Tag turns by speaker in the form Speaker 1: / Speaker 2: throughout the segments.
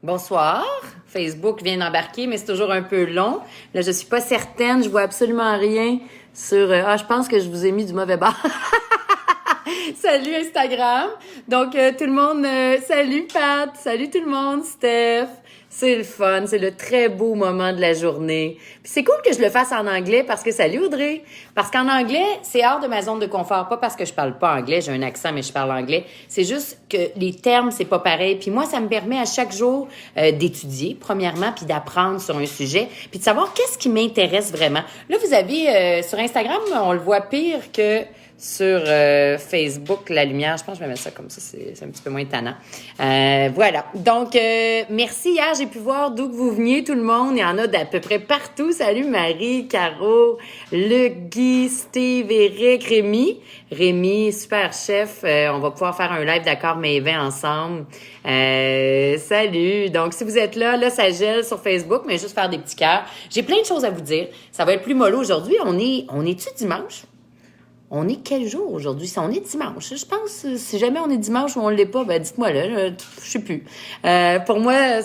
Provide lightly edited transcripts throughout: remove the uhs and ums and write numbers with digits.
Speaker 1: Bonsoir. Facebook vient d'embarquer, mais c'est toujours un peu long. Là, je suis pas certaine. Je vois absolument rien sur... je pense que je vous ai mis du mauvais bord. Salut Instagram. Donc, tout le monde... salut Pat. Salut tout le monde. Steph. C'est le fun. C'est le très beau moment de la journée. Puis c'est cool que je le fasse en anglais parce que... Salut Audrey. Parce qu'en anglais, c'est hors de ma zone de confort. Pas parce que je parle pas anglais. J'ai un accent, mais je parle anglais. C'est juste que les termes, c'est pas pareil. Puis moi, ça me permet à chaque jour d'étudier, premièrement, puis d'apprendre sur un sujet, puis de savoir qu'est-ce qui m'intéresse vraiment. Là, vous avez... sur Instagram, on le voit pire que... sur Facebook, la lumière, je pense que je vais mettre ça comme ça, c'est un petit peu moins tannant. Voilà. Donc, merci. Hier, j'ai pu voir d'où que vous veniez, tout le monde. Il y en a d'à peu près partout. Salut Marie, Caro, Luc, Guy, Steve, Eric, Rémi. Rémi, super chef. On va pouvoir faire un live d'accord mais 20 ensemble. Salut. Donc, si vous êtes là, ça gèle sur Facebook, mais juste faire des petits cœurs. J'ai plein de choses à vous dire. Ça va être plus mollo aujourd'hui. On est-tu dimanche? On est quel jour aujourd'hui? Si on est dimanche. Je pense, si jamais on est dimanche ou on l'est pas, ben dites-moi là, je sais plus. Pour moi,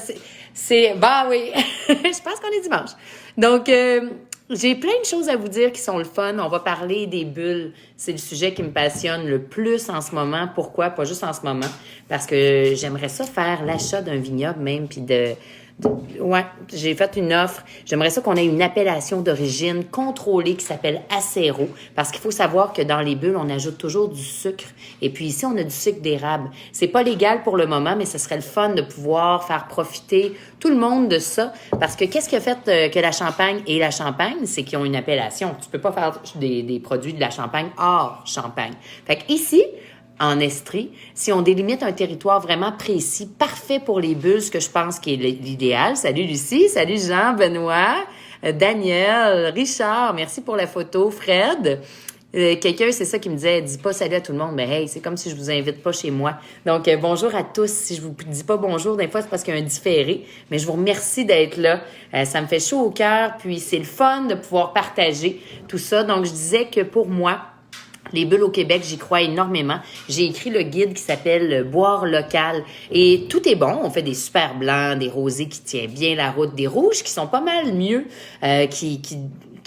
Speaker 1: bah oui, je pense qu'on est dimanche. Donc, j'ai plein de choses à vous dire qui sont le fun. On va parler des bulles. C'est le sujet qui me passionne le plus en ce moment. Pourquoi? Pas juste en ce moment. Parce que j'aimerais ça faire l'achat d'un vignoble même, puis ouais, j'ai fait une offre. J'aimerais ça qu'on ait une appellation d'origine contrôlée qui s'appelle acéro, parce qu'il faut savoir que dans les bulles, on ajoute toujours du sucre. Et puis ici, on a du sucre d'érable. C'est pas légal pour le moment, mais ce serait le fun de pouvoir faire profiter tout le monde de ça. Parce que qu'est-ce qui a fait que la Champagne et la Champagne, c'est qu'ils ont une appellation. Tu peux pas faire des produits de la Champagne hors Champagne. Fait que ici, en Estrie, si on délimite un territoire vraiment précis, parfait pour les bulles, ce que je pense qui est l'idéal. Salut Lucie, salut Jean, Benoît, Daniel, Richard, merci pour la photo, Fred. Quelqu'un, c'est ça qui me disait, dis pas salut à tout le monde, mais hey, c'est comme si je vous invite pas chez moi. Donc, bonjour à tous. Si je vous dis pas bonjour, des fois, c'est parce qu'il y a un différé, mais je vous remercie d'être là. Ça me fait chaud au cœur, puis c'est le fun de pouvoir partager tout ça. Donc, je disais que pour moi, les bulles au Québec, j'y crois énormément. J'ai écrit le guide qui s'appelle Boire local. Et tout est bon. On fait des super blancs, des rosés qui tiennent bien la route, des rouges qui sont pas mal mieux, qui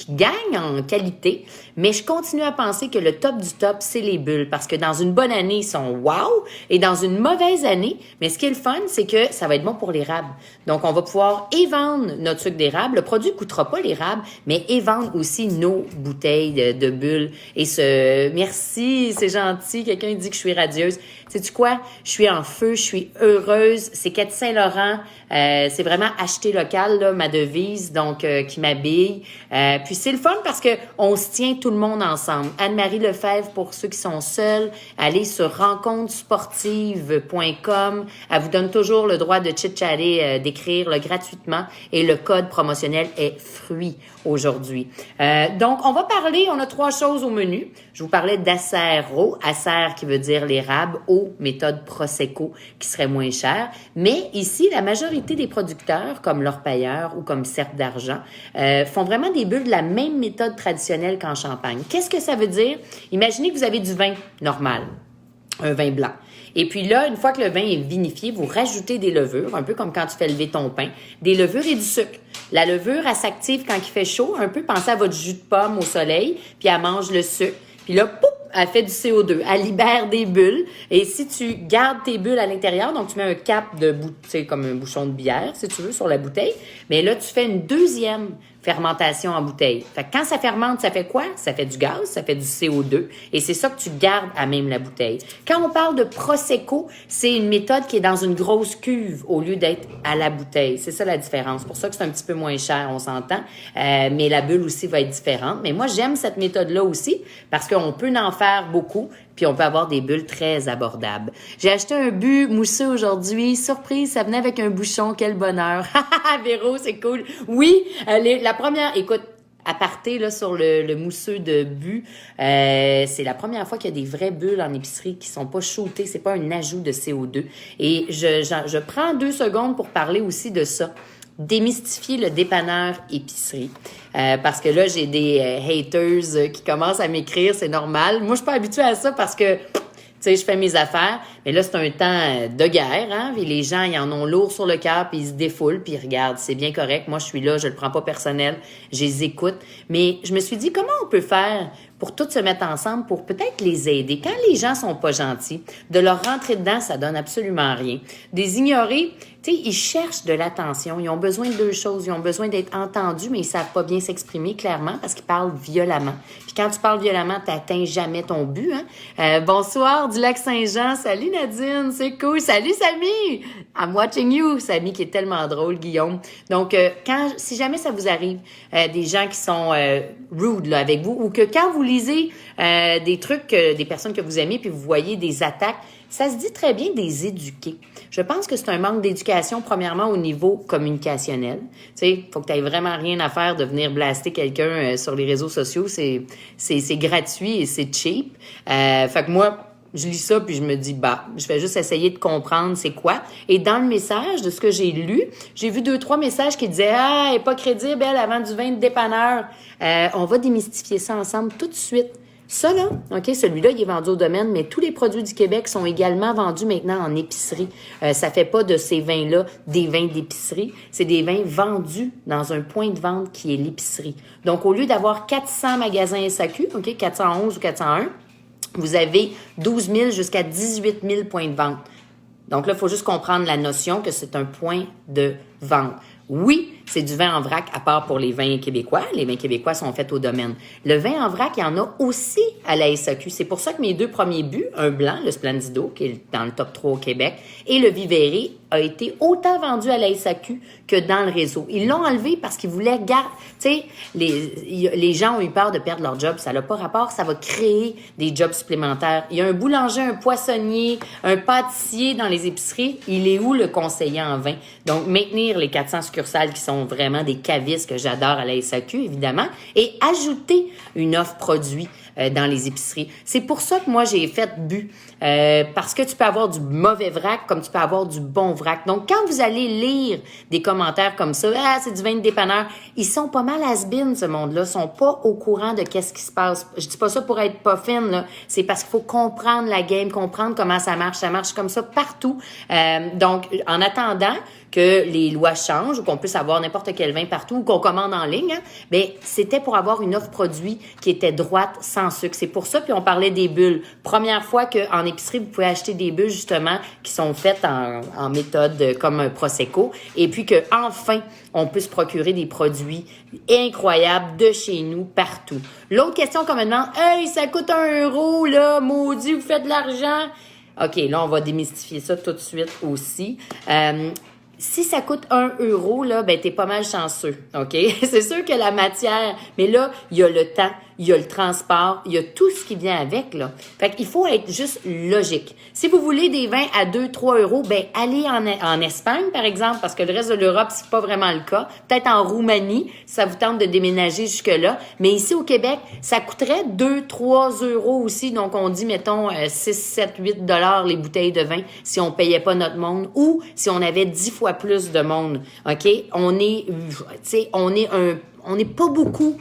Speaker 1: gagnent en qualité. Mais je continue à penser que le top du top, c'est les bulles. Parce que dans une bonne année, ils sont wow. Et dans une mauvaise année, mais ce qui est le fun, c'est que ça va être bon pour l'érable. Donc, on va pouvoir vendre notre sucre d'érable. Le produit ne coûtera pas l'érable, mais vendre aussi nos bouteilles de bulles. Et merci, c'est gentil. Quelqu'un dit que je suis radieuse. Sais-tu quoi? Je suis en feu, je suis heureuse. C'est Cathy Saint-Laurent. C'est vraiment acheter local, là, ma devise, donc qui m'habille. Puis c'est le fun parce que on se tient tout le monde ensemble. Anne-Marie Lefebvre, pour ceux qui sont seuls, allez sur rencontresportive.com. Elle vous donne toujours le droit de chit-chatter, d'écrire gratuitement. Et le code promotionnel est fruit aujourd'hui. Donc, on va parler, on a 3 choses au menu. Je vous parlais d'acéro, acère qui veut dire l'érable, eau, méthode Prosecco, qui serait moins cher. Mais ici, la majorité des producteurs, comme l'Orpailleur ou comme Cercle d'Argent, font vraiment des bulles de la même méthode traditionnelle qu'en Champagne. Qu'est-ce que ça veut dire? Imaginez que vous avez du vin normal, un vin blanc. Et puis là, une fois que le vin est vinifié, vous rajoutez des levures, un peu comme quand tu fais lever ton pain, des levures et du sucre. La levure, elle s'active quand il fait chaud, un peu pensez à votre jus de pomme au soleil, puis elle mange le sucre. Puis là, pouf, elle fait du CO2, elle libère des bulles. Et si tu gardes tes bulles à l'intérieur, donc tu mets un cap de bouteille, comme un bouchon de bière, si tu veux, sur la bouteille, mais là, tu fais une deuxième fermentation en bouteille. Fait que quand ça fermente, ça fait quoi? Ça fait du gaz, ça fait du CO2. Et c'est ça que tu gardes à même la bouteille. Quand on parle de Prosecco, c'est une méthode qui est dans une grosse cuve au lieu d'être à la bouteille. C'est ça la différence. C'est pour ça que c'est un petit peu moins cher, on s'entend. Mais la bulle aussi va être différente. Mais moi, j'aime cette méthode-là aussi parce qu'on peut en faire beaucoup, puis on peut avoir des bulles très abordables. J'ai acheté un but mousseux aujourd'hui. Surprise, ça venait avec un bouchon. Quel bonheur. Véro, c'est cool. Oui, la première... Écoute, aparté là, sur le mousseux de but, c'est la première fois qu'il y a des vraies bulles en épicerie qui sont pas shootées. C'est pas un ajout de CO2. Et je prends 2 secondes pour parler aussi de ça. Démystifier le dépanneur épicerie. Parce que là, j'ai des haters qui commencent à m'écrire, c'est normal. Moi, je suis pas habituée à ça parce que, tu sais, je fais mes affaires, mais là, c'est un temps de guerre, hein, puis les gens, ils en ont lourd sur le cœur, puis ils se défoulent, puis ils regardent, c'est bien correct, moi, je suis là, je le prends pas personnel, je les écoute, mais je me suis dit, comment on peut faire pour tous se mettre ensemble, pour peut-être les aider. Quand les gens sont pas gentils, de leur rentrer dedans, ça donne absolument rien. Des ignorer, tu sais, ils cherchent de l'attention, ils ont besoin de deux choses, ils ont besoin d'être entendus, mais ils savent pas bien s'exprimer clairement parce qu'ils parlent violemment. Puis quand tu parles violemment, t'atteins jamais ton but, hein. Bonsoir du Lac-Saint-Jean, salut Nadine, c'est cool, salut Samy, I'm watching you, Samy qui est tellement drôle, Guillaume. Donc, si jamais ça vous arrive, des gens qui sont rude là, avec vous, ou que quand vous lisez des trucs, des personnes que vous aimez, puis vous voyez des attaques, ça se dit très bien de les éduquer. Je pense que c'est un manque d'éducation, premièrement, au niveau communicationnel. Tu sais, faut que tu aies vraiment rien à faire de venir blaster quelqu'un sur les réseaux sociaux. C'est gratuit et c'est cheap. Fait que moi, je lis ça puis je me dis, bah, je vais juste essayer de comprendre c'est quoi. Et dans le message de ce que j'ai lu, j'ai vu 2-3 messages qui disaient, ah, elle est pas crédible, elle vend du vin de dépanneur. On va démystifier ça ensemble tout de suite. Ça, là, OK, celui-là, il est vendu au domaine, mais tous les produits du Québec sont également vendus maintenant en épicerie. Ça fait pas de ces vins-là des vins d'épicerie. C'est des vins vendus dans un point de vente qui est l'épicerie. Donc, au lieu d'avoir 400 magasins SAQ, OK, 411 ou 401, vous avez 12 000 jusqu'à 18 000 points de vente. Donc là, il faut juste comprendre la notion que c'est un point de vente. Oui, c'est du vin en vrac, à part pour les vins québécois. Les vins québécois sont faits au domaine. Le vin en vrac, il y en a aussi à la SAQ. C'est pour ça que mes 2 premiers buts, un blanc, le Splendido, qui est dans le top 3 au Québec, et le Vivere, a été autant vendu à la SAQ que dans le réseau. Ils l'ont enlevé parce qu'ils voulaient garder... Tu sais, les gens ont eu peur de perdre leur job. Ça n'a pas rapport. Ça va créer des jobs supplémentaires. Il y a un boulanger, un poissonnier, un pâtissier dans les épiceries. Il est où le conseiller en vin? Donc, maintenir les 400 succursales qui sont vraiment des cavistes que j'adore à la SAQ, évidemment, et ajouter une offre produit dans les épiceries. C'est pour ça que moi, j'ai fait but. Parce que tu peux avoir du mauvais vrac comme tu peux avoir du bon vrac. Donc, quand vous allez lire des commentaires comme ça, « Ah, c'est du vin de dépanneur », ils sont pas mal has-been, ce monde-là. Ils sont pas au courant de qu'est-ce qui se passe. Je dis pas ça pour être pas fine, là. C'est parce qu'il faut comprendre la game, comprendre comment ça marche. Ça marche comme ça partout. Donc, en attendant que les lois changent ou qu'on puisse avoir n'importe quel vin partout ou qu'on commande en ligne, hein, ben c'était pour avoir une offre produit qui était droite, sans sucre. C'est pour ça, puis on parlait des bulles. Première fois qu'en épicerie, vous pouvez acheter des bulles, justement, qui sont faites en méthode comme un Prosecco, et puis que enfin on peut se procurer des produits incroyables de chez nous, partout. L'autre question qu'on me demande, « Hey, ça coûte 1 €, là, maudit, vous faites de l'argent! » OK, là, on va démystifier ça tout de suite aussi. Si ça coûte 1 €, là, ben, t'es pas mal chanceux, OK? C'est sûr que la matière, mais là, il y a le temps, il y a le transport, il y a tout ce qui vient avec, là. Fait qu'il faut être juste logique. Si vous voulez des vins à 2-3 €, ben, allez en Espagne, par exemple, parce que le reste de l'Europe, c'est pas vraiment le cas. Peut-être en Roumanie, si ça vous tente de déménager jusque-là. Mais ici, au Québec, ça coûterait 2-3 € aussi. Donc, on dit, mettons, 6, 7, 8 $ les bouteilles de vin si on payait pas notre monde ou si on avait 10 fois plus de monde. OK? On est, tu sais, on n'est pas beaucoup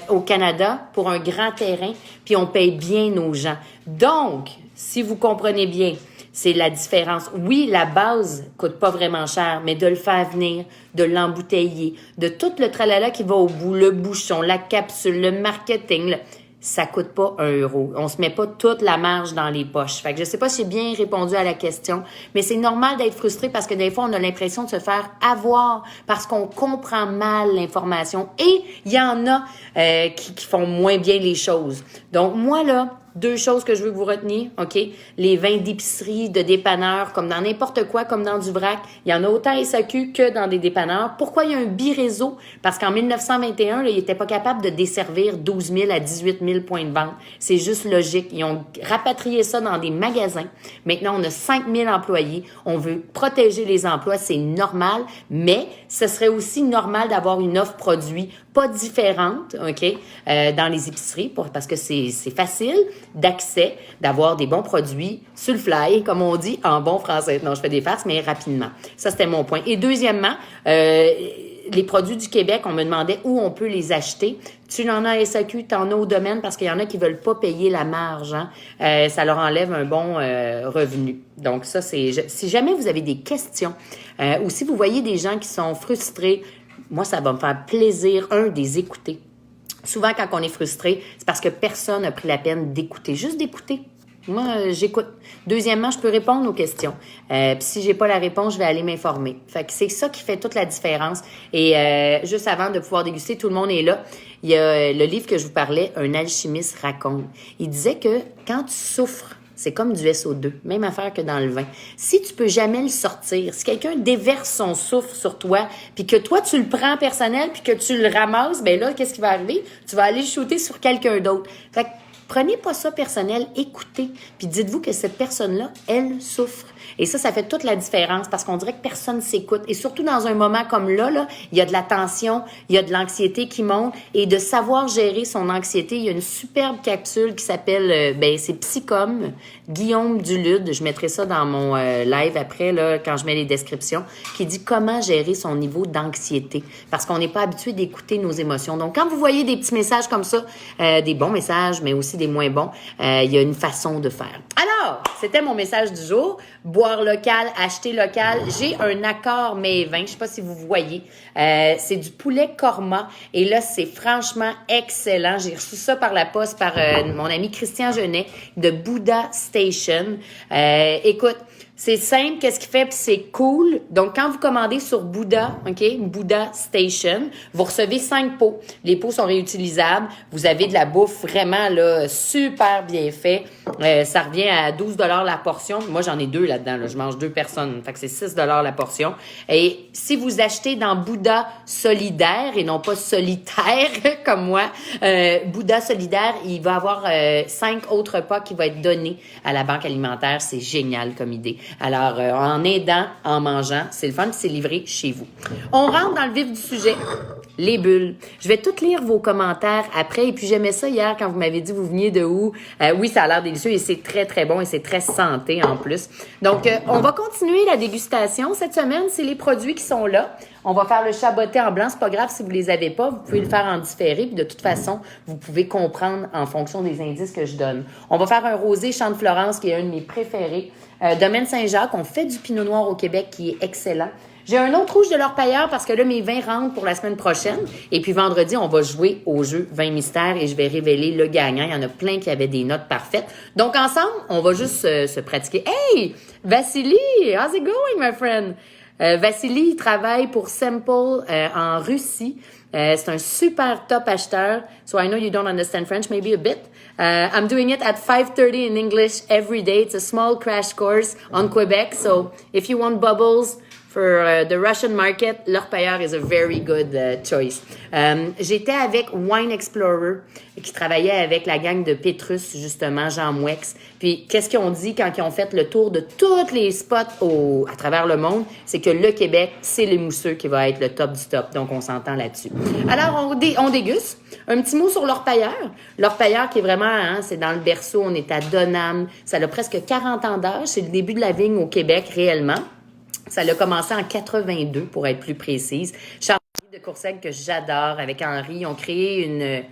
Speaker 1: au Canada pour un grand terrain, puis on paye bien nos gens. Donc, si vous comprenez bien, c'est la différence. Oui, la base coûte pas vraiment cher, mais de le faire venir, de l'embouteiller, de tout le tralala qui va au bout, le bouchon, la capsule, le marketing, ça coûte pas 1 €. On se met pas toute la marge dans les poches. Fait que je sais pas si j'ai bien répondu à la question, mais c'est normal d'être frustré parce que des fois, on a l'impression de se faire avoir parce qu'on comprend mal l'information. Et il y en a qui font moins bien les choses. Donc, moi, là, 2 choses que je veux que vous reteniez, OK? Les vins d'épicerie, de dépanneurs, comme dans n'importe quoi, comme dans du vrac, il y en a autant SAQ que dans des dépanneurs. Pourquoi il y a un bi-réseau? Parce qu'en 1921, là, ils n'étaient pas capables de desservir 12 000 à 18 000 points de vente. C'est juste logique. Ils ont rapatrié ça dans des magasins. Maintenant, on a 5 000 employés. On veut protéger les emplois, c'est normal, mais ce serait aussi normal d'avoir une offre produit pas différente, OK, dans les épiceries, parce que c'est facile d'accès, d'avoir des bons produits sur le fly, comme on dit en bon français. Non, je fais des farces, mais rapidement. Ça, c'était mon point. Et deuxièmement, les produits du Québec, on me demandait où on peut les acheter. Tu en as à SAQ, tu en as au domaine parce qu'il y en a qui veulent pas payer la marge. Hein. Ça leur enlève un bon revenu. Donc ça, si jamais vous avez des questions ou si vous voyez des gens qui sont frustrés, moi, ça va me faire plaisir, de les écouter. Souvent, quand on est frustré, c'est parce que personne n'a pris la peine d'écouter. Juste d'écouter. Moi, j'écoute. Deuxièmement, je peux répondre aux questions. Puis si j'ai pas la réponse, je vais aller m'informer. Fait que c'est ça qui fait toute la différence. Et juste avant de pouvoir déguster, tout le monde est là. Il y a le livre que je vous parlais, Un alchimiste raconte. Il disait que quand tu souffres, c'est comme du SO2, même affaire que dans le vin. Si tu peux jamais le sortir, si quelqu'un déverse son souffle sur toi, puis que toi, tu le prends personnel, puis que tu le ramasses, ben là, qu'est-ce qui va arriver? Tu vas aller le shooter sur quelqu'un d'autre. Fait que prenez pas ça personnel, écoutez, puis dites-vous que cette personne-là, elle souffre. Et ça fait toute la différence parce qu'on dirait que personne s'écoute. Et surtout dans un moment comme là, il y a de la tension, il y a de l'anxiété qui monte. Et de savoir gérer son anxiété, il y a une superbe capsule qui s'appelle, c'est Psychom, Guillaume Dulude. Je mettrai ça dans mon live après, là, quand je mets les descriptions, qui dit comment gérer son niveau d'anxiété. Parce qu'on n'est pas habitué d'écouter nos émotions. Donc, quand vous voyez des petits messages comme ça, des bons messages, mais aussi des moins bons, il y a une façon de faire. Alors, c'était mon message du jour. Boire local, acheter local. J'ai un accord mets vin. Je sais pas si vous voyez. C'est du poulet korma. Et là, c'est franchement excellent. J'ai reçu ça par la poste par mon ami Christian Genet de Buddha Station. Écoute, c'est simple, qu'est-ce qu'il fait, puis c'est cool. Donc, quand vous commandez sur Buddha, OK, Buddha Station, vous recevez 5 pots. Les pots sont réutilisables. Vous avez de la bouffe vraiment là super bien fait. Ça revient à 12 $ la portion. Moi, j'en ai 2 là-dedans. Là. Je mange 2 personnes. Fait que c'est 6 $ la portion. Et si vous achetez dans Buddha Solidaire et non pas solitaire comme moi, Buddha Solidaire, il va avoir 5 autres repas qui vont être donnés à la banque alimentaire. C'est génial comme idée. Alors, en aidant, en mangeant, c'est le fun, c'est livré chez vous. On rentre dans le vif du sujet, les bulles. Je vais toutes lire vos commentaires après. Et puis, j'aimais ça hier quand vous m'avez dit vous veniez de où. Oui, ça a l'air délicieux et c'est très, très bon et c'est très santé en plus. Donc, on va continuer la dégustation. Cette semaine, c'est les produits qui sont là. On va faire le chaboté en blanc. C'est pas grave si vous les avez pas. Vous pouvez le faire en différé. Puis de toute façon, vous pouvez comprendre en fonction des indices que je donne. On va faire un rosé Champ de Florence qui est un de mes préférés. Domaine Saint-Jacques, on fait du pinot noir au Québec qui est excellent. J'ai un autre rouge de l'Orpailleur parce que là, mes vins rentrent pour la semaine prochaine. Et puis vendredi, on va jouer au jeu Vin Mystère et je vais révéler le gagnant. Il y en a plein qui avaient des notes parfaites. Donc ensemble, on va juste se pratiquer. Hey! Vassili! How's it going, my friend? Vassili, il travaille pour Semple en Russie. C'est un super top acheteur. So I know you don't understand French, maybe a bit. I'm doing it at 5:30 in English every day. It's a small crash course on Quebec. So if you want bubbles for the Russian market, l'Orpailleur is a very good choice. J'étais avec Wine Explorer qui travaillait avec la gang de Pétrus, justement, Jean Mouex. Puis, qu'est-ce qu'ils ont dit quand ils ont fait le tour de tous les spots à travers le monde? C'est que le Québec, c'est les mousseux qui va être le top du top. Donc, on s'entend là-dessus. Alors, on déguste. Un petit mot sur l'Orpailleur. L'Orpailleur qui est vraiment, c'est dans le berceau. On est à Donham. Ça a presque 40 ans d'âge. C'est le début de la vigne au Québec, réellement. Ça a commencé en 82, pour être plus précise. Charles de Courcelles, que j'adore, avec Henri, ils ont créé une...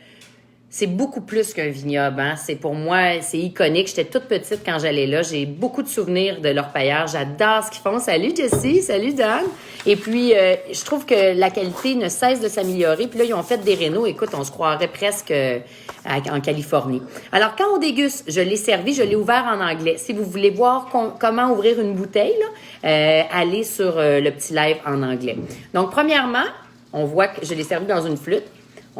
Speaker 1: C'est beaucoup plus qu'un vignoble. Hein? C'est pour moi, c'est iconique. J'étais toute petite quand j'allais là. J'ai beaucoup de souvenirs de l'Orpailleur. J'adore ce qu'ils font. Salut Jessie, salut Dan. Et puis, je trouve que la qualité ne cesse de s'améliorer. Puis là, ils ont fait des rénaux. Écoute, on se croirait presque en Californie. Alors, quand on déguste, je l'ai servi, je l'ai ouvert en anglais. Si vous voulez voir comment ouvrir une bouteille, là, allez sur le petit live en anglais. Donc, premièrement, on voit que je l'ai servi dans une flûte.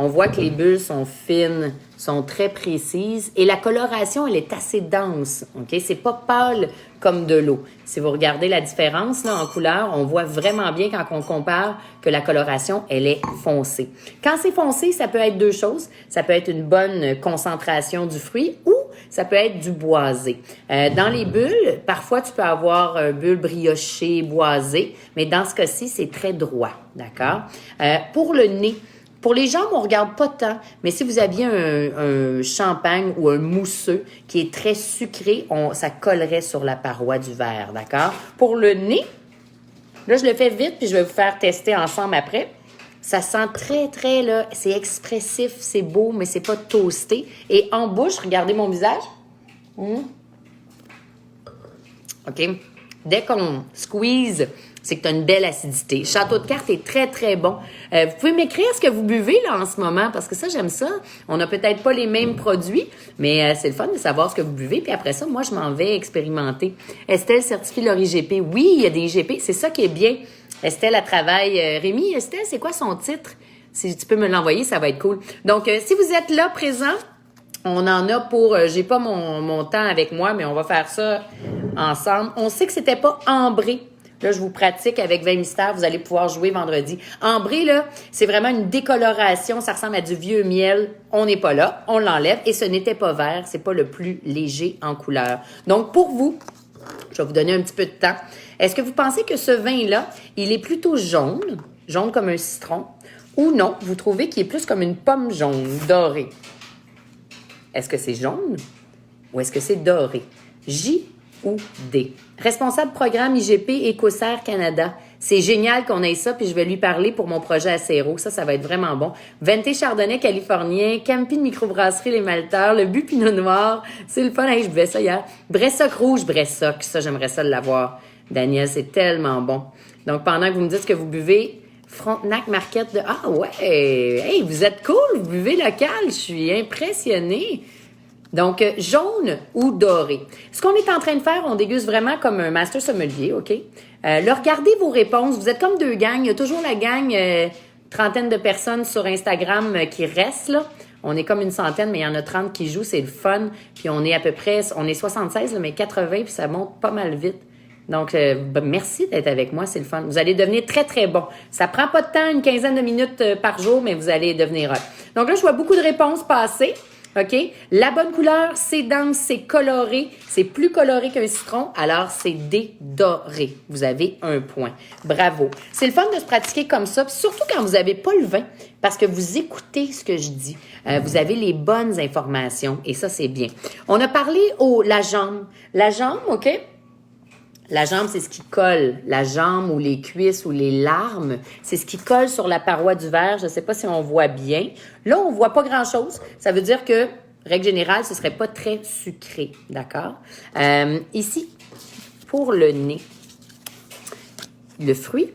Speaker 1: On voit que les bulles sont fines, sont très précises et la coloration, elle est assez dense. OK? C'est pas pâle comme de l'eau. Si vous regardez la différence là, en couleur, on voit vraiment bien quand on compare que la coloration, elle est foncée. Quand c'est foncé, ça peut être 2 choses. Ça peut être une bonne concentration du fruit ou ça peut être du boisé. Dans les bulles, parfois, tu peux avoir un bulle brioché, boisé, mais dans ce cas-ci, c'est très droit. D'accord? Pour le nez, pour les jambes, on regarde pas tant, mais si vous aviez un champagne ou un mousseux qui est très sucré, ça collerait sur la paroi du verre, d'accord? Pour le nez, là, je le fais vite, puis je vais vous faire tester ensemble après. Ça sent très, très, là, c'est expressif, c'est beau, mais c'est pas toasté. Et en bouche, regardez mon visage. OK? Dès qu'on squeeze, c'est que tu as une belle acidité. Château de cartes est très, très bon. Vous pouvez m'écrire ce que vous buvez là en ce moment, parce que ça, j'aime ça. On n'a peut-être pas les mêmes produits, mais c'est le fun de savoir ce que vous buvez. Puis après ça, moi, je m'en vais expérimenter. Estelle certifie Laurie GP. Oui, il y a des GP. C'est ça qui est bien. Estelle, elle travaille. Rémi, Estelle, c'est quoi son titre? Si tu peux me l'envoyer, ça va être cool. Donc, si vous êtes là, présent, on en a pour... j'ai pas mon temps avec moi, mais on va faire ça ensemble. On sait que c'était pas ambré. Là, je vous pratique avec 20 mystères. Vous allez pouvoir jouer vendredi. Ambré, là, c'est vraiment une décoloration. Ça ressemble à du vieux miel. On n'est pas là. On l'enlève. Et ce n'était pas vert. C'est pas le plus léger en couleur. Donc, pour vous, je vais vous donner un petit peu de temps. Est-ce que vous pensez que ce vin-là, il est plutôt jaune comme un citron, ou non, vous trouvez qu'il est plus comme une pomme jaune, dorée? Est-ce que c'est jaune ou est-ce que c'est doré? J ou D? Responsable programme IGP Écossaire Canada. C'est génial qu'on ait ça, puis je vais lui parler pour mon projet Acéro. Ça va être vraiment bon. Vente Chardonnay californien, Camping Microbrasserie Les Malteurs, le but Pinot Noir. C'est le fun. Hey, je buvais ça hier. Bressoc rouge, Bressoc. Ça, j'aimerais ça l'avoir. Daniel, c'est tellement bon. Donc, pendant que vous me dites ce que vous buvez, Frontenac Marquette de... Ah ouais! Hey, vous êtes cool! Vous buvez local! Je suis impressionnée! Donc, jaune ou doré. Ce qu'on est en train de faire, on déguste vraiment comme un master sommelier, OK? Regardez vos réponses. Vous êtes comme deux gangs. Il y a toujours la gang, trentaine de personnes sur Instagram qui restent, là. On est comme une centaine, mais il y en a 30 qui jouent. C'est le fun. Puis on est à peu près... On est 76, là, mais 80, puis ça monte pas mal vite. Donc, merci d'être avec moi, c'est le fun. Vous allez devenir très, très bon. Ça prend pas de temps, une quinzaine de minutes par jour, mais vous allez devenir hot. Donc là, je vois beaucoup de réponses passer. OK? La bonne couleur, c'est dense, c'est coloré. C'est plus coloré qu'un citron, alors c'est dédoré. Vous avez un point. Bravo. C'est le fun de se pratiquer comme ça, surtout quand vous n'avez pas le vin, parce que vous écoutez ce que je dis. Vous avez les bonnes informations, et ça, c'est bien. On a parlé la jambe. La jambe, OK? La jambe, c'est ce qui colle. La jambe ou les cuisses ou les larmes, c'est ce qui colle sur la paroi du verre. Je ne sais pas si on voit bien. Là, on voit pas grand-chose. Ça veut dire que, règle générale, ce serait pas très sucré. D'accord? Ici, pour le nez, le fruit,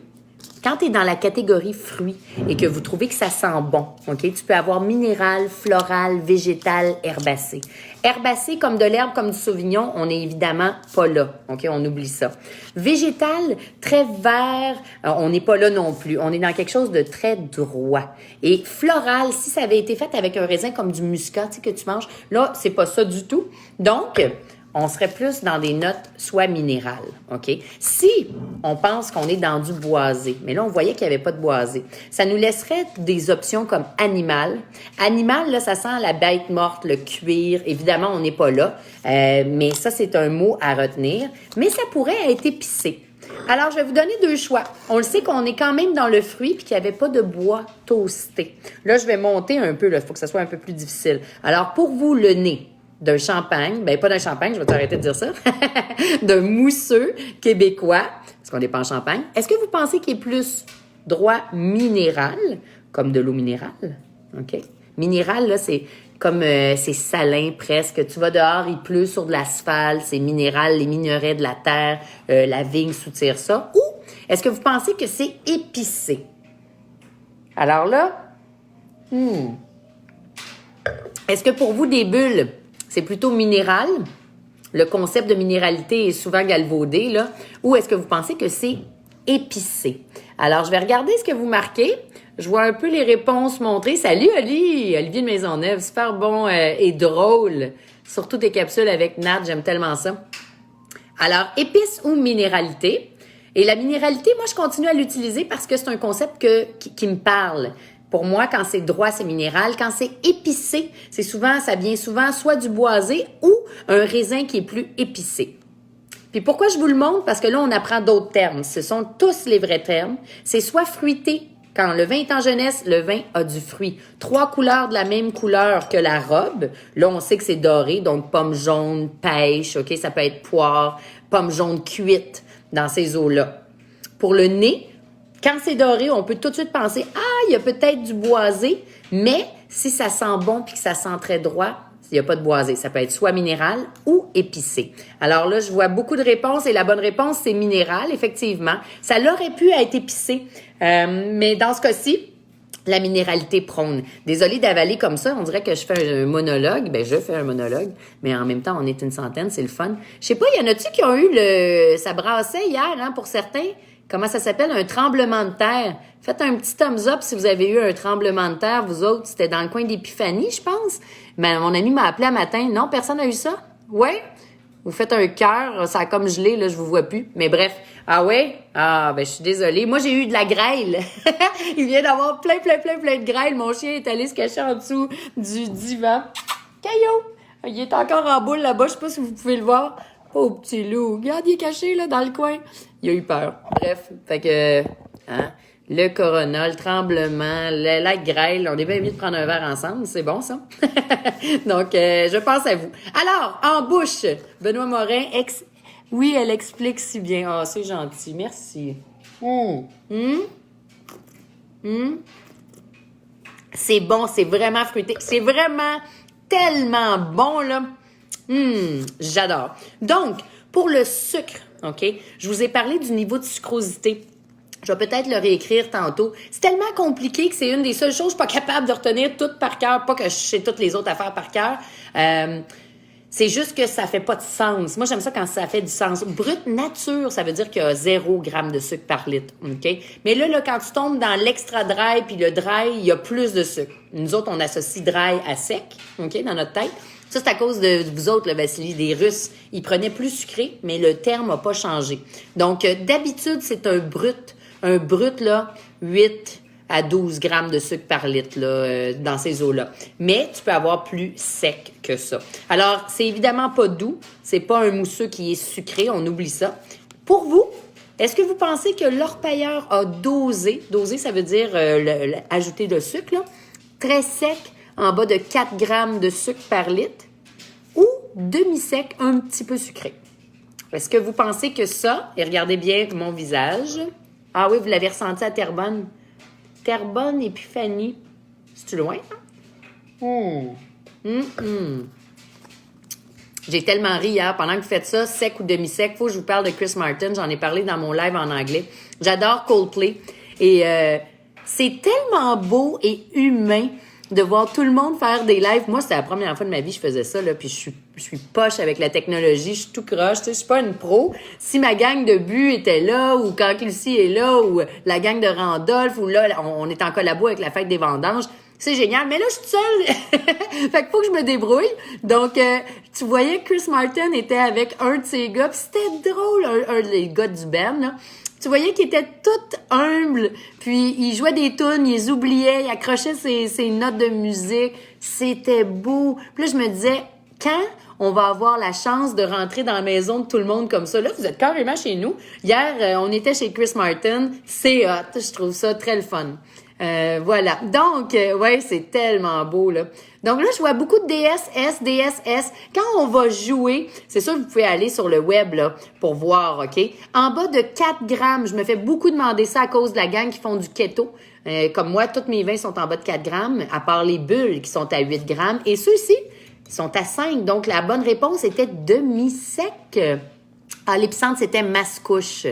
Speaker 1: quand tu es dans la catégorie fruits et que vous trouvez que ça sent bon, OK, tu peux avoir minéral, floral, végétal, herbacé. Herbacé comme de l'herbe, comme du sauvignon, on n'est évidemment pas là. OK, on oublie ça. Végétal, très vert, on n'est pas là non plus. On est dans quelque chose de très droit. Et floral, si ça avait été fait avec un raisin comme du muscat, tu sais, que tu manges, là, c'est pas ça du tout. Donc, on serait plus dans des notes soit minérales, OK? Si on pense qu'on est dans du boisé, mais là, on voyait qu'il n'y avait pas de boisé, ça nous laisserait des options comme animal. Animal, là, ça sent la bête morte, le cuir. Évidemment, on n'est pas là, mais ça, c'est un mot à retenir. Mais ça pourrait être épicé. Alors, je vais vous donner deux choix. On le sait qu'on est quand même dans le fruit puis qu'il n'y avait pas de bois toasté. Là, je vais monter un peu, il faut que ça soit un peu plus difficile. Alors, pour vous, le nez d'un champagne, ben pas d'un champagne, je vais t'arrêter de dire ça, d'un mousseux québécois, parce qu'on n'est pas en Champagne. Est-ce que vous pensez qu'il est plus droit minéral, comme de l'eau minérale? OK? Minéral, là, c'est comme, c'est salin presque. Tu vas dehors, il pleut sur de l'asphalte, c'est minéral, les minerais de la terre, la vigne soutire ça. Ou est-ce que vous pensez que c'est épicé? Alors là, est-ce que pour vous, des bulles, c'est plutôt minéral? Le concept de minéralité est souvent galvaudé, là. Ou est-ce que vous pensez que c'est épicé? Alors, je vais regarder ce que vous marquez. Je vois un peu les réponses montrer. Salut, Oli! Olivier de Maisonneuve, super bon et drôle. Surtout tes capsules avec Nat, j'aime tellement ça. Alors, épice ou minéralité? Et la minéralité, moi, je continue à l'utiliser parce que c'est un concept qui me parle. Pour moi, quand c'est droit, c'est minéral. Quand c'est épicé, ça vient souvent soit du boisé ou un raisin qui est plus épicé. Puis pourquoi je vous le montre? Parce que là, on apprend d'autres termes. Ce sont tous les vrais termes. C'est soit fruité. Quand le vin est en jeunesse, le vin a du fruit. 3 couleurs de la même couleur que la robe. Là, on sait que c'est doré, donc pomme jaune, pêche, OK? Ça peut être poire, pomme jaune cuite dans ces eaux-là. Pour le nez, quand c'est doré, on peut tout de suite penser « Ah, il y a peut-être du boisé, mais si ça sent bon puis que ça sent très droit, il n'y a pas de boisé. Ça peut être soit minéral ou épicé. Alors là, je vois beaucoup de réponses et la bonne réponse, c'est minéral, effectivement. Ça l'aurait pu être épicé, mais dans ce cas-ci, la minéralité prône. Désolée d'avaler comme ça, on dirait que je fais un monologue. Ben, je fais un monologue, mais en même temps, on est une centaine, c'est le fun. Je sais pas, il y en a-tu qui ont eu ça brassait hier, hein, pour certains? Comment ça s'appelle? Un tremblement de terre. Faites un petit thumbs up si vous avez eu un tremblement de terre, vous autres. C'était dans le coin d'Épiphanie, je pense. Mais mon ami m'a appelé un matin. Non, personne n'a eu ça? Ouais? Vous faites un cœur, ça a comme gelé, là, je vous vois plus. Mais bref. Ah ouais? Ah, ben, je suis désolée. Moi, j'ai eu de la grêle. Il vient d'avoir plein de grêle. Mon chien est allé se cacher en dessous du divan. Caillou! Il est encore en boule là-bas. Je sais pas si vous pouvez le voir. Oh, petit loup. Regarde, il est caché, là, dans le coin. Il a eu peur. Bref. Fait que, hein, le corona, le tremblement, la grêle, on est bien mieux de prendre un verre ensemble. C'est bon, ça? Donc, je pense à vous. Alors, en bouche, Benoît Morin, oui, elle explique si bien. Ah, c'est gentil. Merci. C'est bon, c'est vraiment fruité. C'est vraiment tellement bon, là. J'adore. Donc, pour le sucre, OK, je vous ai parlé du niveau de sucrosité. Je vais peut-être le réécrire tantôt. C'est tellement compliqué que c'est une des seules choses que je suis pas capable de retenir toutes par cœur. Pas que je sais toutes les autres affaires par cœur. C'est juste que ça fait pas de sens. Moi, j'aime ça quand ça fait du sens. Brut nature, ça veut dire qu'il y a 0 g de sucre par litre. OK? Mais là, quand tu tombes dans l'extra dry puis le dry, il y a plus de sucre. Nous autres, on associe dry à sec, OK, dans notre tête. Ça, c'est à cause de vous autres, le Vassili, des Russes. Ils prenaient plus sucré, mais le terme n'a pas changé. Donc, d'habitude, c'est un brut. Un brut, là, 8 à 12 grammes de sucre par litre là, dans ces eaux-là. Mais tu peux avoir plus sec que ça. Alors, c'est évidemment pas doux. C'est pas un mousseux qui est sucré. On oublie ça. Pour vous, est-ce que vous pensez que l'orpailleur a dosé? Dosé, ça veut dire ajouter de sucre, là. Très sec, en bas de 4 grammes de sucre par litre. Ou demi-sec, un petit peu sucré. Est-ce que vous pensez que ça, et regardez bien mon visage. Ah oui, vous l'avez ressenti à Terrebonne. Terrebonne, Épiphanie. C'est-tu loin, hein? J'ai tellement ri hier pendant que vous faites ça, sec ou demi-sec. Faut que je vous parle de Chris Martin. J'en ai parlé dans mon live en anglais. J'adore Coldplay. Et c'est tellement beau et humain de voir tout le monde faire des lives. Moi, c'était la première fois de ma vie que je faisais ça, là, puis je suis poche avec la technologie, je suis tout croche, tu sais, je suis pas une pro. Si ma gang de but était là, ou quand Kelsey est là, ou la gang de Randolph, ou là, on est en collabo avec la fête des vendanges, c'est génial. Mais là, je suis seule. Fait qu'il faut que je me débrouille. Donc, tu voyais que Chris Martin était avec un de ses gars, puis c'était drôle, un des gars du band, là. Tu voyais qu'il était tout humble, puis il jouait des tunes, il les oubliait, il accrochait ses notes de musique. C'était beau. Puis là, je me disais, quand on va avoir la chance de rentrer dans la maison de tout le monde comme ça? Là, vous êtes carrément chez nous. Hier, on était chez Chris Martin. C'est hot. Je trouve ça très le fun. Voilà. Donc, ouais, c'est tellement beau, là. Donc là, je vois beaucoup de DSS, DSS. Quand on va jouer, c'est sûr que vous pouvez aller sur le web, là, pour voir, OK? En bas de 4 grammes, je me fais beaucoup demander ça à cause de la gang qui font du keto. Comme moi, tous mes vins sont en bas de 4 grammes, à part les bulles qui sont à 8 grammes. Et ceux-ci sont à 5. Donc, la bonne réponse était demi-sec. Ah, l'épicentre, c'était mascouche.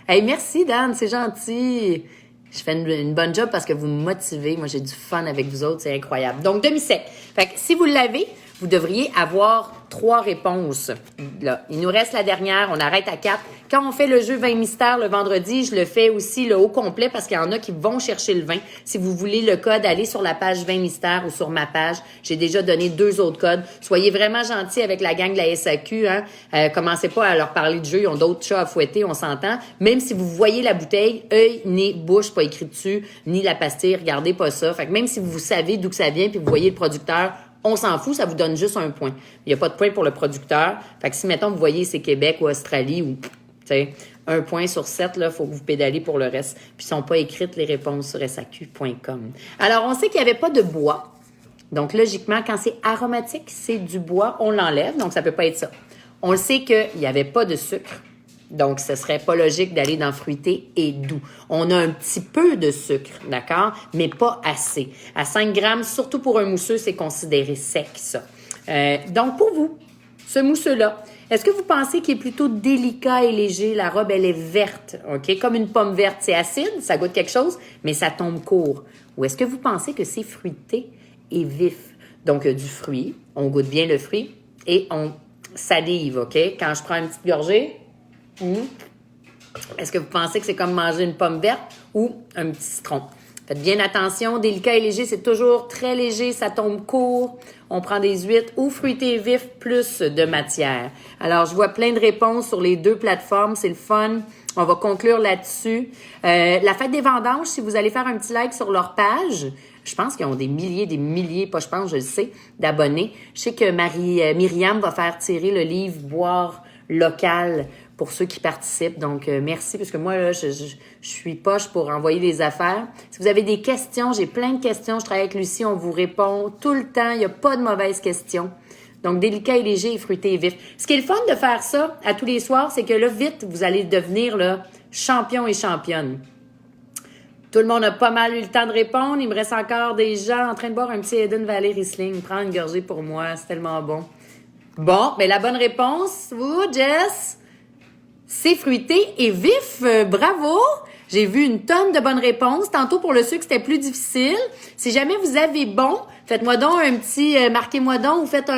Speaker 1: Hey, merci, Dan, c'est gentil. Je fais une bonne job parce que vous me motivez. Moi, j'ai du fun avec vous autres. C'est incroyable. Donc, demi-sec. Fait que si vous l'avez, vous devriez avoir 3 réponses. Là, il nous reste la dernière. On arrête à 4. Quand on fait le jeu 20 mystères le vendredi, je le fais aussi le au complet parce qu'il y en a qui vont chercher le vin. Si vous voulez le code, allez sur la page 20 mystères ou sur ma page. J'ai déjà donné 2 autres codes. Soyez vraiment gentils avec la gang de la SAQ. Hein. Commencez pas à leur parler de jeu. Ils ont d'autres chats à fouetter, on s'entend. Même si vous voyez la bouteille, œil, nez, bouche, pas écrit dessus, ni la pastille, regardez pas ça. Fait que même si vous savez d'où que ça vient puis vous voyez le producteur, on s'en fout, ça vous donne juste un point. Il n'y a pas de point pour le producteur. Fait que si, mettons, vous voyez c'est Québec ou Australie ou, tu sais, 1 point sur 7, là, faut que vous pédalez pour le reste. Puis, ils sont pas écrites les réponses sur saq.com. Alors, on sait qu'il n'y avait pas de bois. Donc, logiquement, quand c'est aromatique, c'est du bois, on l'enlève. Donc, ça peut pas être ça. On le sait qu'il n'y avait pas de sucre. Donc, ce serait pas logique d'aller dans fruité et doux. On a un petit peu de sucre, d'accord? Mais pas assez. À 5 grammes, surtout pour un mousseux, c'est considéré sec, ça. Donc, pour vous, ce mousseux-là, est-ce que vous pensez qu'il est plutôt délicat et léger? La robe, elle est verte, OK? Comme une pomme verte, c'est acide, ça goûte quelque chose, mais ça tombe court. Ou est-ce que vous pensez que c'est fruité et vif? Donc, du fruit, on goûte bien le fruit et on salive, OK? Quand je prends une petite gorgée, est-ce que vous pensez que c'est comme manger une pomme verte ou un petit citron? Faites bien attention, délicat et léger, c'est toujours très léger, ça tombe court. On prend des huîtres ou fruité et vif, plus de matière. Alors, je vois plein de réponses sur les deux plateformes, c'est le fun. On va conclure là-dessus. La fête des vendanges, si vous allez faire un petit like sur leur page, je pense qu'ils ont des milliers, pas je pense, je le sais, d'abonnés. Je sais que Myriam va faire tirer le livre Boire local pour ceux qui participent. Donc, merci, parce que moi, là, je suis poche pour envoyer des affaires. Si vous avez des questions, j'ai plein de questions. Je travaille avec Lucie, on vous répond tout le temps. Il n'y a pas de mauvaises questions. Donc, délicat et léger et fruité et vif. Ce qui est le fun de faire ça à tous les soirs, c'est que là, vite, vous allez devenir là, champion et championne. Tout le monde a pas mal eu le temps de répondre. Il me reste encore des gens en train de boire un petit Eden Valley Riesling. Prends une gorgée pour moi, c'est tellement bon. Bon, mais la bonne réponse, vous, Jess, c'est fruité et vif. Bravo! J'ai vu une tonne de bonnes réponses. Tantôt, pour le sucre, c'était plus difficile. Si jamais vous avez bon, faites-moi donc un petit, marquez-moi donc ou faites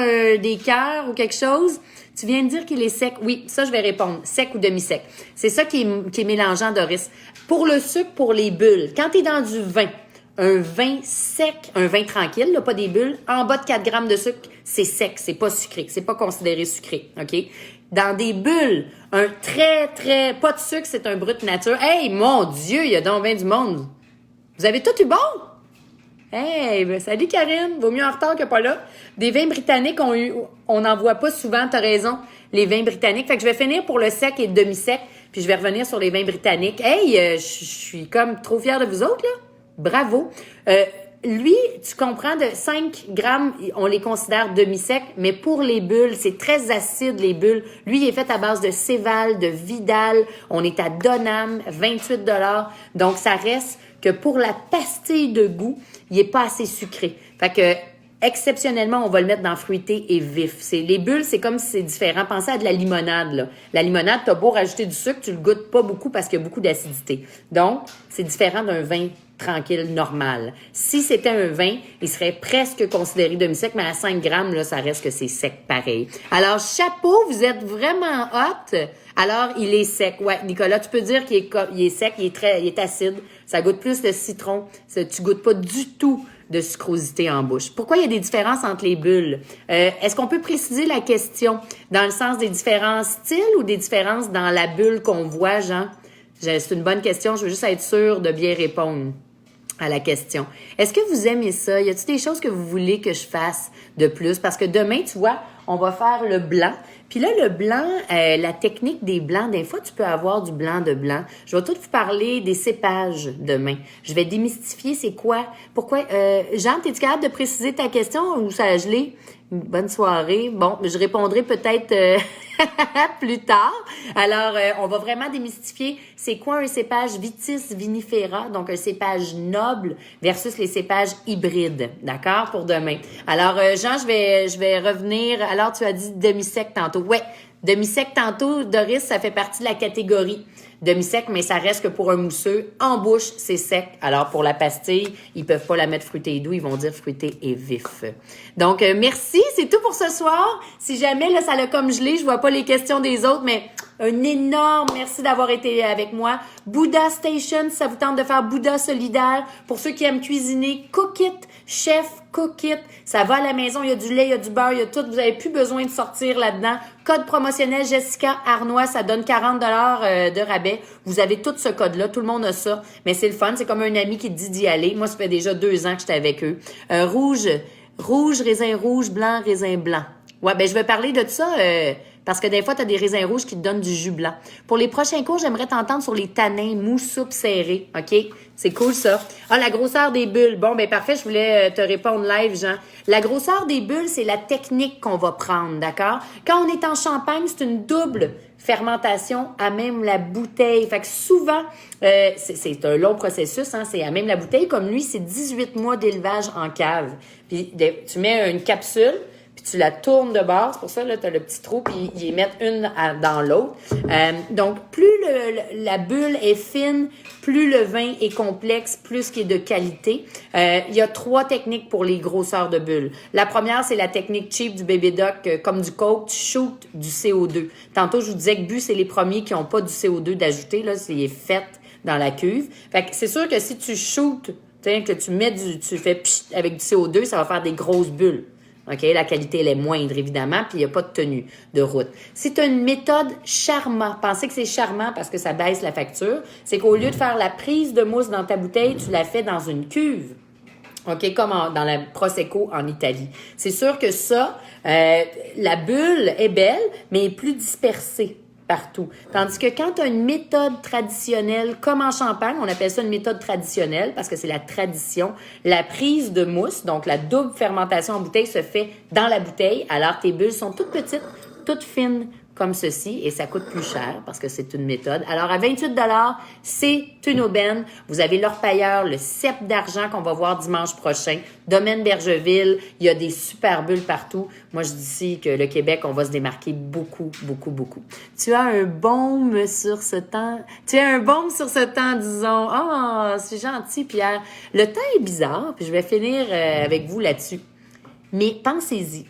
Speaker 1: des cœurs ou quelque chose. Tu viens de dire qu'il est sec. Oui, ça, je vais répondre. Sec ou demi-sec. C'est ça qui est mélangeant, Doris. Pour le sucre, pour les bulles, quand tu es dans du vin, un vin sec, un vin tranquille, là, pas des bulles, en bas de 4 grammes de sucre, c'est sec, c'est pas sucré, c'est pas considéré sucré, OK? Dans des bulles, un très, pas de sucre, c'est un brut nature. Hey, mon Dieu, il y a donc bien du monde. Vous avez tout eu bon? Hey, ben, salut Karine, vaut mieux en retard que pas là. Des vins britanniques, on n'en voit pas souvent, t'as raison, les vins britanniques. Fait que je vais finir pour le sec et le demi-sec, puis je vais revenir sur les vins britanniques. Hey, je suis comme trop fière de vous autres, là. Bravo. Lui, tu comprends, de 5 grammes, on les considère demi-secs, mais pour les bulles, c'est très acide, les bulles. Lui, il est fait à base de Céval, de Vidal. On est à Donham, 28 $. Donc, ça reste que pour la pastille de goût, il est pas assez sucré. Fait que, exceptionnellement, on va le mettre dans fruité et vif. Les bulles, c'est comme si c'est différent. Pensez à de la limonade, là. La limonade, t'as beau rajouter du sucre, tu le goûtes pas beaucoup parce qu'il y a beaucoup d'acidité. Donc, c'est différent d'un vin tranquille, normal. Si c'était un vin, il serait presque considéré demi-sec, mais à 5 grammes, là, ça reste que c'est sec pareil. Alors, chapeau, vous êtes vraiment hot. Alors, il est sec. Ouais, Nicolas, tu peux dire qu'il est sec, il est acide. Ça goûte plus le citron. Tu goûtes pas du tout de sucrosité en bouche. Pourquoi il y a des différences entre les bulles? Est-ce qu'on peut préciser la question dans le sens des différents styles ou des différences dans la bulle qu'on voit, Jean? C'est une bonne question. Je veux juste être sûre de bien répondre à la question. Est-ce que vous aimez ça? Y a-t-il des choses que vous voulez que je fasse de plus? Parce que demain, tu vois, on va faire le blanc. Puis là, le blanc, la technique des blancs, des fois, tu peux avoir du blanc de blanc. Je vais tout vous parler des cépages demain. Je vais démystifier c'est quoi, pourquoi. Jean, es-tu capable de préciser ta question ou ça a gelé? Bonne soirée. Bon, je répondrai peut-être plus tard. Alors, on va vraiment démystifier c'est quoi un cépage Vitis vinifera, donc un cépage noble versus les cépages hybrides, d'accord, pour demain. Alors, Jean, je vais revenir. Alors, tu as dit demi-sec tantôt. Ouais, demi-sec tantôt, Doris, ça fait partie de la catégorie demi-sec, mais ça reste que pour un mousseux, en bouche, c'est sec. Alors, pour la pastille, ils peuvent pas la mettre fruitée et doux, ils vont dire fruité et vif. Donc, merci, c'est tout pour ce soir. Si jamais, là, ça l'a comme gelé, je vois pas les questions des autres, mais un énorme merci d'avoir été avec moi. Bouddha Station, si ça vous tente de faire Bouddha solidaire. Pour ceux qui aiment cuisiner, Cook It, chef, Cook It. Ça va à la maison, il y a du lait, il y a du beurre, il y a tout. Vous avez plus besoin de sortir là-dedans. Code promotionnel Jessica Arnois, ça donne 40 $ de rabais. Vous avez tout ce code-là, tout le monde a ça. Mais c'est le fun, c'est comme un ami qui te dit d'y aller. Moi, ça fait déjà 2 ans que j'étais avec eux. Rouge, raisin rouge, blanc, raisin blanc. Ouais, ben je vais parler de ça parce que des fois, tu as des raisins rouges qui te donnent du jus blanc. Pour les prochains cours, j'aimerais t'entendre sur les tanins mou, soupe, serré. OK? C'est cool, ça. Ah, la grosseur des bulles. Bon, ben parfait, je voulais te répondre live, Jean. La grosseur des bulles, c'est la technique qu'on va prendre, d'accord? Quand on est en Champagne, c'est une double fermentation à même la bouteille. Fait que souvent, c'est un long processus, hein, c'est à même la bouteille. Comme lui, c'est 18 mois d'élevage en cave. Puis tu mets une capsule, puis tu la tournes de bord. C'est pour ça, là, tu as le petit trou, puis ils mettent une dans l'autre. Donc, plus la bulle est fine, plus le vin est complexe, plus qu'il est de qualité. Il y a 3 techniques pour les grosseurs de bulles. La première, c'est la technique cheap du Baby Doc. Comme du Coke, tu shootes du CO2. Tantôt, je vous disais que Bu, c'est les premiers qui n'ont pas du CO2 d'ajouter. Là, c'est fait dans la cuve. Fait que c'est sûr que si tu shootes, que tu mets tu fais pchit avec du CO2, ça va faire des grosses bulles. OK? La qualité, elle est moindre, évidemment, puis il n'y a pas de tenue de route. Si tu as une méthode charmant, pensez que c'est charmant parce que ça baisse la facture, c'est qu'au lieu de faire la prise de mousse dans ta bouteille, tu la fais dans une cuve. OK? Comme dans la Prosecco en Italie. C'est sûr que ça, la bulle est belle, mais est plus dispersée partout. Tandis que quand tu as une méthode traditionnelle, comme en Champagne, on appelle ça une méthode traditionnelle parce que c'est la tradition, la prise de mousse, donc la double fermentation en bouteille se fait dans la bouteille, alors tes bulles sont toutes petites, toutes fines, comme ceci, et ça coûte plus cher parce que c'est une méthode. Alors, à 28 $, c'est une aubaine. Vous avez l'orpailleur, le cep d'argent qu'on va voir dimanche prochain. Domaine Bergeville, il y a des super bulles partout. Moi, je dis ici que le Québec, on va se démarquer beaucoup, beaucoup, beaucoup. Tu as un baume sur ce temps. Disons. Ah, c'est gentil, Pierre. Le temps est bizarre, puis je vais finir avec vous là-dessus. Mais pensez-y.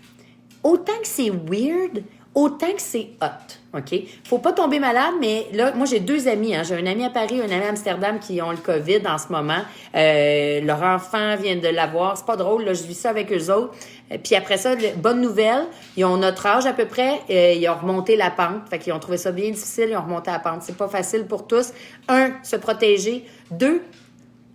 Speaker 1: Autant que c'est weird, autant que c'est hot, OK? Faut pas tomber malade, mais là, moi, j'ai 2 amis. Hein. J'ai un ami à Paris, un ami à Amsterdam qui ont le COVID en ce moment. Leur enfant vient de l'avoir. C'est pas drôle, là, je vis ça avec eux autres. Puis après ça, bonne nouvelle, ils ont notre âge à peu près. Ils ont remonté la pente. Fait qu'ils ont trouvé ça bien difficile, ils ont remonté la pente. C'est pas facile pour tous. 1, se protéger. 2,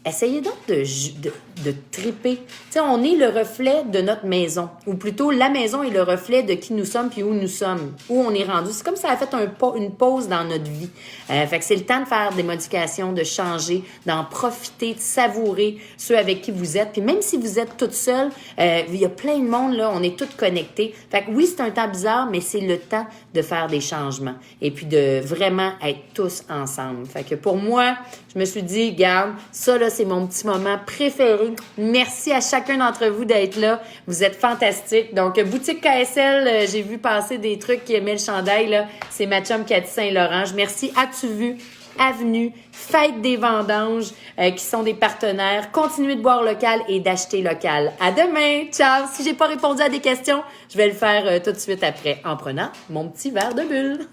Speaker 1: essayez donc de triper. Tu sais, on est le reflet de notre maison. Ou plutôt, la maison est le reflet de qui nous sommes puis où nous sommes. Où on est rendu. C'est comme ça a fait une pause dans notre vie. Fait que c'est le temps de faire des modifications, de changer, d'en profiter, de savourer ceux avec qui vous êtes. Puis même si vous êtes toute seule, il y a plein de monde, là. On est tous connectés. Fait que oui, c'est un temps bizarre, mais c'est le temps de faire des changements. Et puis de vraiment être tous ensemble. Fait que pour moi, je me suis dit, garde, ça, là, c'est mon petit moment préféré. Merci à chacun d'entre vous d'être là. Vous êtes fantastiques. Donc, boutique KSL, j'ai vu passer des trucs qui aimaient le chandail, là. C'est ma chum Cathy Saint-Laurent. Merci. As-tu vu? Avenue, Fête des Vendanges, qui sont des partenaires. Continuez de boire local et d'acheter local. À demain. Ciao. Si j'ai pas répondu à des questions, je vais le faire tout de suite après en prenant mon petit verre de bulle.